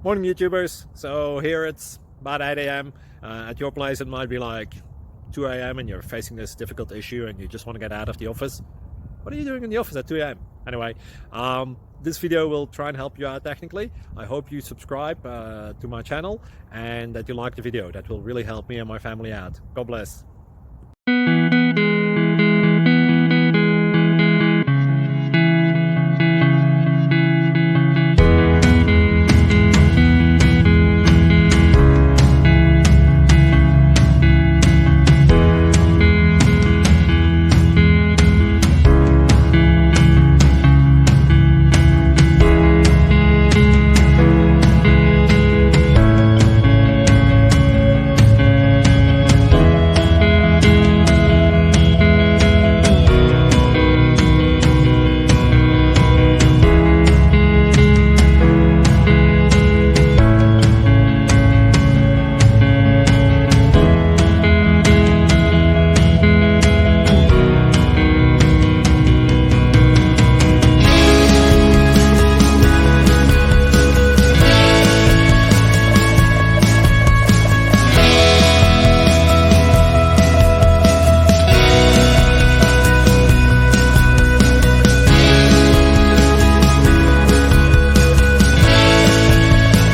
Morning YouTubers. So here it's about 8 a.m. At your place it might be like 2 a.m. and you're facing this difficult issue and you just want to get out of the office. What are you doing in the office at 2 a.m.? Anyway, this video will try and help you out technically. I hope you subscribe to my channel and that you like the video. That will really help me and my family out. God bless.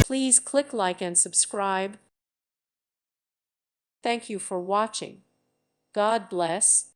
Please click like and subscribe. Thank you for watching. God bless.